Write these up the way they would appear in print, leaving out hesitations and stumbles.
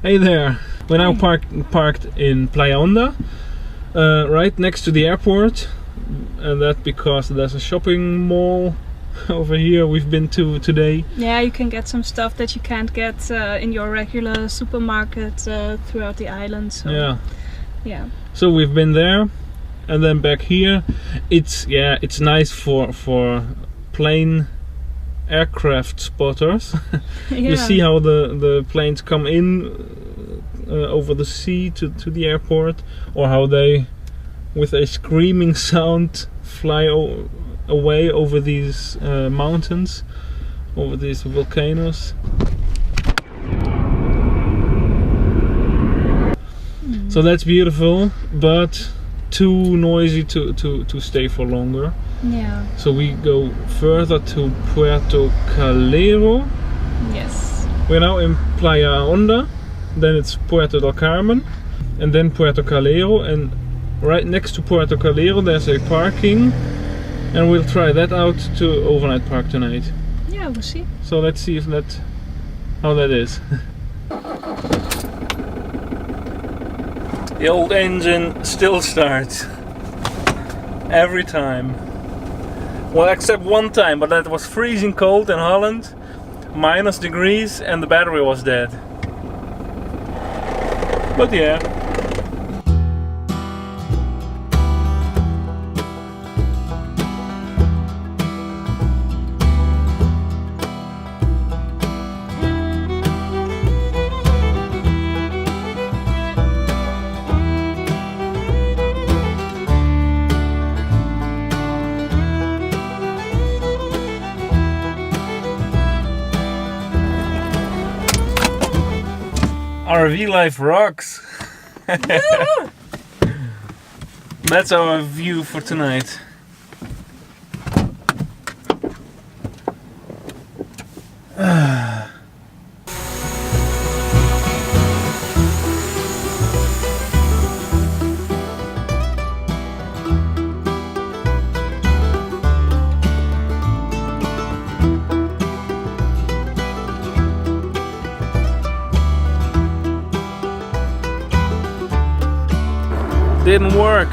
Hey there! We're now parked in Playa Honda, right next to the airport, and that because there's a shopping mall over here we've been to today. Yeah, you can get some stuff that you can't get in your regular supermarket throughout the island. So. Yeah. So we've been there, and then back here. It's nice for plane aircraft spotters. You see how the planes come in over the sea to the airport, or how they, with a screaming sound, fly away over these mountains, over these volcanoes. So that's beautiful, but too noisy to stay for longer. Yeah. So we go further to Puerto Calero. Yes. We're now in Playa Honda, then it's Puerto del Carmen, and then Puerto Calero. And right next to Puerto Calero there's a parking, and we'll try that out to overnight park tonight. Yeah, we'll see. So let's see how that is. The old engine still starts every time. Well, except one time, but that was freezing cold in Holland, -degrees, and the battery was dead. But yeah. RVlife rocks! That's our view for tonight. Didn't work.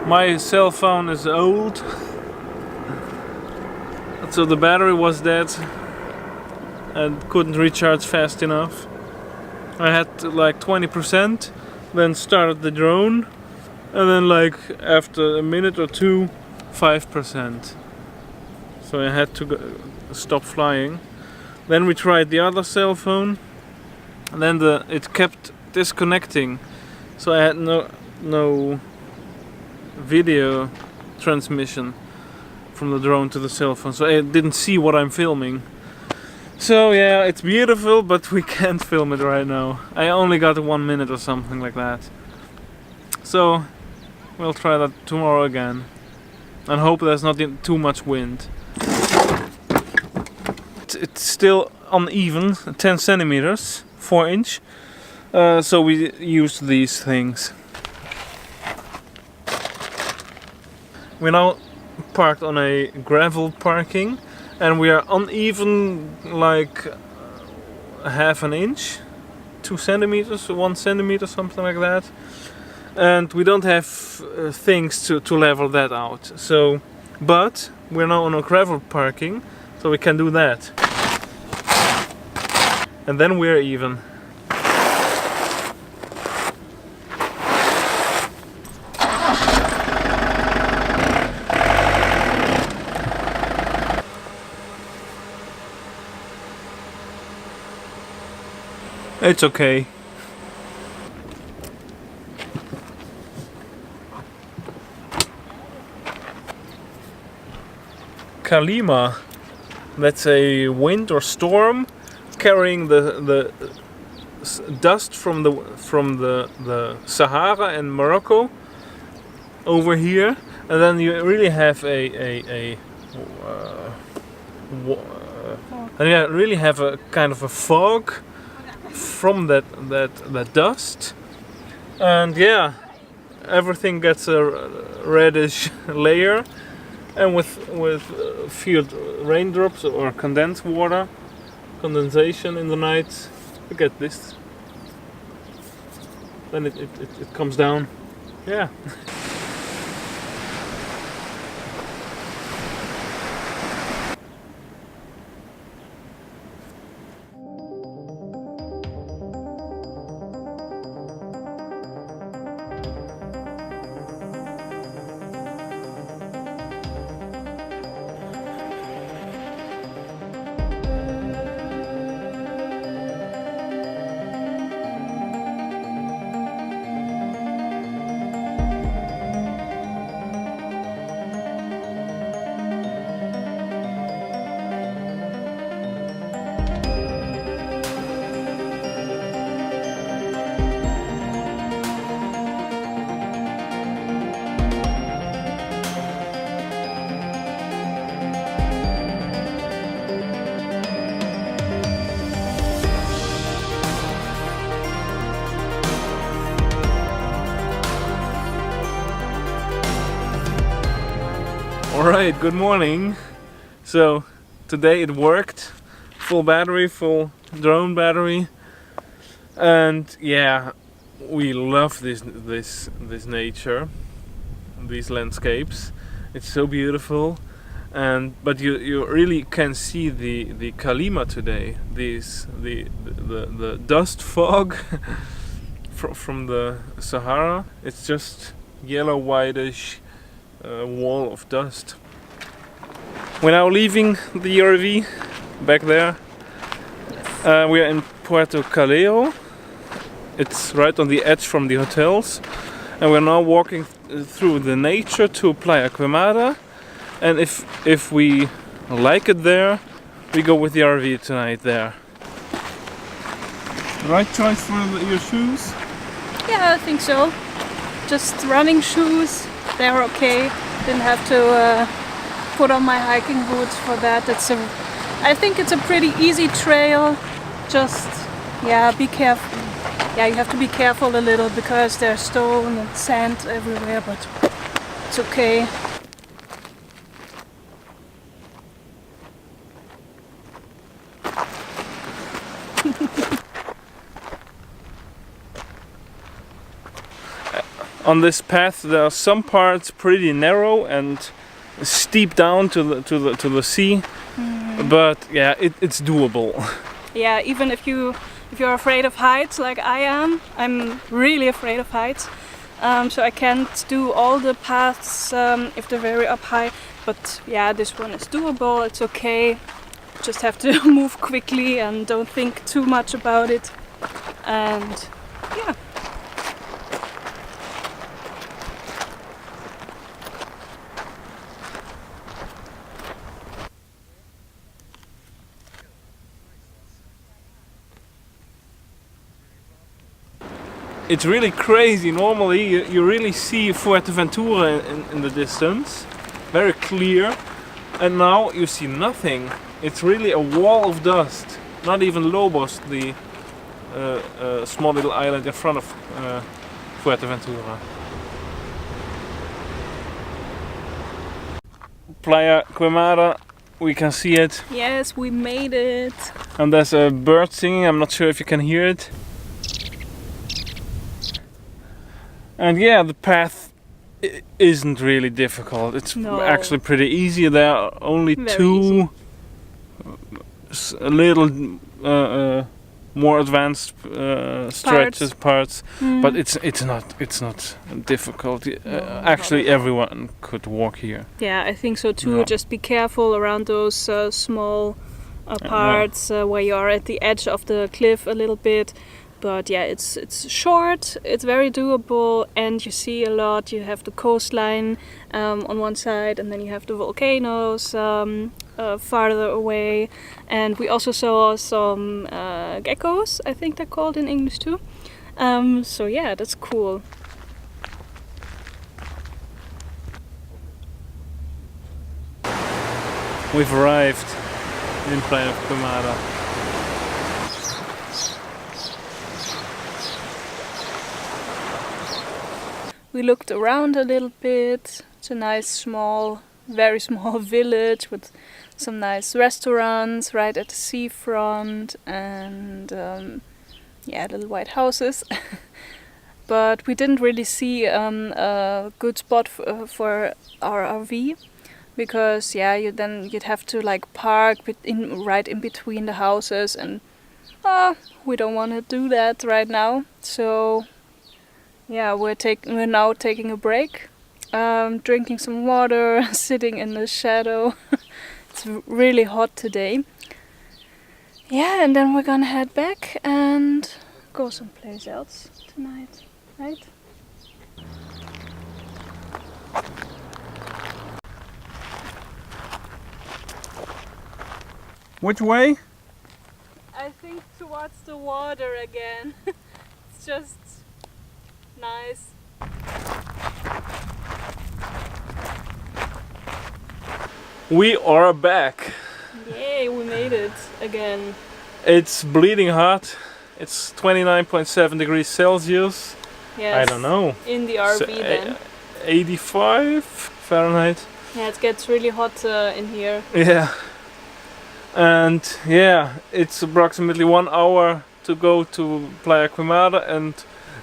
My cell phone is old, so the battery was dead and couldn't recharge fast enough. I had like 20%, then started the drone, and then like after a minute or two, 5%. So I had to stop flying. Then we tried the other cell phone, and then it kept disconnecting. So I had no video transmission from the drone to the cell phone, so I didn't see what I'm filming. So yeah, it's beautiful, but we can't film it right now. I only got 1 minute or something like that. So we'll try that tomorrow again, and hope there's not too much wind. It's still uneven, 10 centimeters, 4 inch. So we used these things. We're now parked on a gravel parking, and we are uneven like half an inch, 2 centimeters, 1 centimeter, something like that. And we don't have things to level that out. So, but we're now on a gravel parking, so we can do that. And then we're even. It's okay. Kalima. That's a wind or storm carrying the dust from the Sahara and Morocco over here, and then you really have really have a kind of a fog from that dust, and yeah, everything gets a reddish layer, and with few raindrops or condensation in the night, Look at this. Then it comes down. Yeah. Alright, good morning. So today it worked. Full battery, full drone battery. And yeah, we love this nature, these landscapes. It's so beautiful. But you really can see the Kalima today. The dust fog from the Sahara. It's just yellow whitish wall of dust. We're now leaving the RV back there. We are in Puerto Calero. It's right on the edge from the hotels, and we're now walking through the nature to Playa Quemada. And if we like it there, we go with the RV tonight there. Right choice for your shoes? Yeah, I think so. Just running shoes. They're okay. Didn't have to put on my hiking boots for that. I think it's a pretty easy trail. Just be careful. Yeah, you have to be careful a little because there's stone and sand everywhere, but it's okay. On this path there are some parts pretty narrow and steep down to the sea, but yeah, it's doable. Yeah, even if you're afraid of heights like I am, I'm really afraid of heights. So I can't do all the paths if they're very up high. But yeah, this one is doable. It's okay. Just have to move quickly and don't think too much about it. And yeah. It's really crazy. Normally you really see Fuerteventura in the distance, very clear, and now you see nothing. It's really a wall of dust. Not even Lobos, the small little island in front of Fuerteventura. Playa Quemada, we can see it. Yes, we made it. And there's a bird singing. I'm not sure if you can hear it. And yeah, the path isn't really difficult. It's actually pretty easy. There are only two a little more advanced stretches parts, but it's not difficult. Actually, everyone could walk here. Yeah, I think so too. Yeah. Just be careful around those small parts where you are at the edge of the cliff a little bit. But yeah, it's short, it's very doable, and you see a lot. You have the coastline on one side, and then you have the volcanoes farther away. And we also saw some geckos, I think they're called in English too. So yeah, that's cool. We've arrived in Playa Quemada. We looked around a little bit. It's a nice very small village with some nice restaurants right at the seafront, and little white houses. But we didn't really see a good spot for our RV, because you'd have to like park right in between the houses, and we don't want to do that right now. So we're now taking a break, drinking some water, sitting in the shadow. It's really hot today. Yeah, and then we're gonna head back and go someplace else tonight, right? Which way? I think towards the water again. It's just nice. We are back. Yay, we made it again. It's bleeding hot. It's 29.7 degrees Celsius. Yes. I don't know. In the RV then. 85 Fahrenheit. Yeah, it gets really hot in here. Yeah. And yeah, it's approximately 1 hour to go to Playa Quemada, and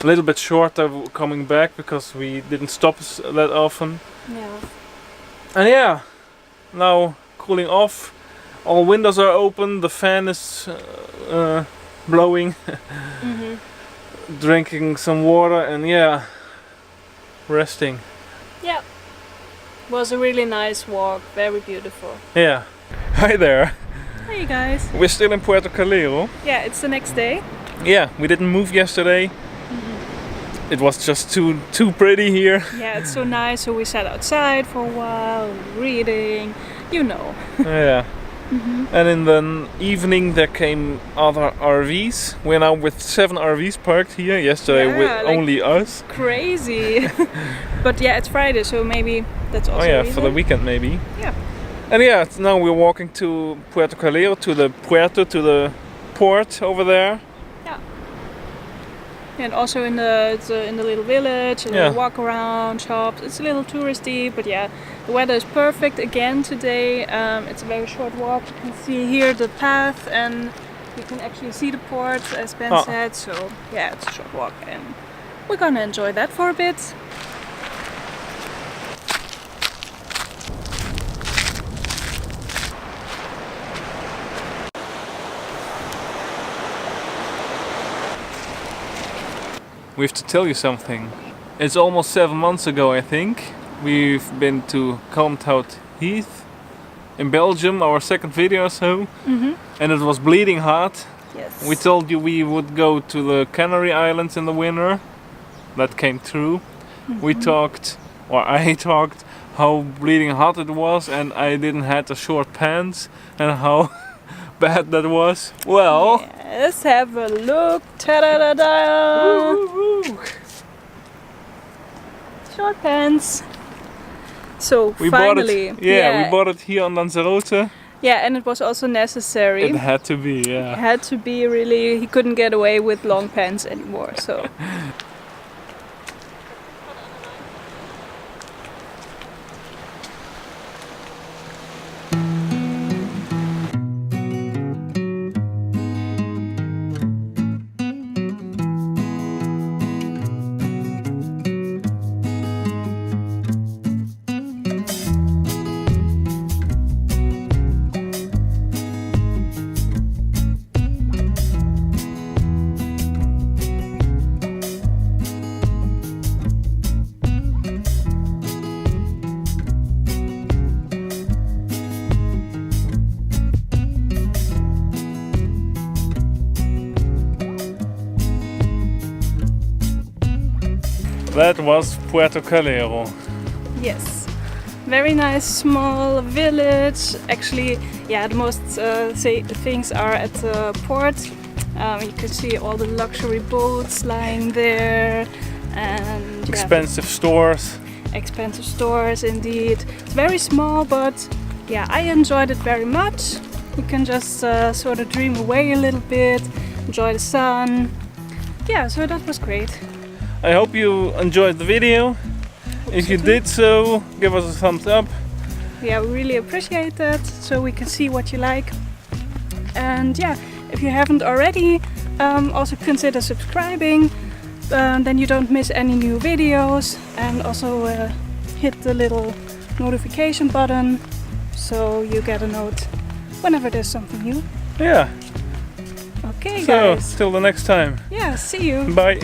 a little bit shorter coming back because we didn't stop that often. Yeah. And yeah, now cooling off. All windows are open, the fan is blowing. Mm-hmm. Drinking some water, and yeah, resting. Yeah. Was a really nice walk, very beautiful. Yeah. Hi there. Hey guys. We're still in Puerto Calero. Yeah, it's the next day. Yeah, we didn't move yesterday. It was just too pretty here. Yeah, it's so nice, so we sat outside for a while, reading, you know. Yeah. And in the evening there came other RVs. We're now with 7 RVs parked here. Yesterday with like only us. Crazy. But yeah, it's Friday, so maybe that's also Oh yeah, a reason. for the weekend maybe. Yeah. And yeah, now we're walking to Puerto Calero, to the port over there. Yeah. And also in the little village, a little walk around, shops. It's a little touristy, but yeah, the weather is perfect again today. It's a very short walk. You can see here the path, and you can actually see the port, as Ben said. So yeah, it's a short walk, and we're gonna enjoy that for a bit. We have to tell you something. It's almost 7 months ago, I think. We've been to Kalmthout Heath in Belgium, our second video or so. And it was bleeding hot. Yes. We told you we would go to the Canary Islands in the winter. That came true. We talked, or I talked, how bleeding hot it was, and I didn't have the short pants, and how bad that was. Well, let's have a look. Ta-da-da-da! Short pants. So we finally, bought it. We bought it here on Lanzarote. Yeah, and it was also necessary. It had to be, yeah. It had to be, really. He couldn't get away with long pants anymore, so. That was Puerto Calero. Yes, very nice small village. Actually, yeah, the most things are at the port. You can see all the luxury boats lying there, and expensive stores. Expensive stores, indeed. It's very small, but yeah, I enjoyed it very much. You can just sort of dream away a little bit, enjoy the sun. Yeah, so that was great. I hope you enjoyed the video. If you did so, give us a thumbs up. Yeah, we really appreciate that, so we can see what you like. And yeah, if you haven't already, Also consider subscribing, then you don't miss any new videos, and also hit the little notification button so you get a note whenever there's something new. Yeah. Okay, So, guys. till the next time. Yeah, see you. Bye.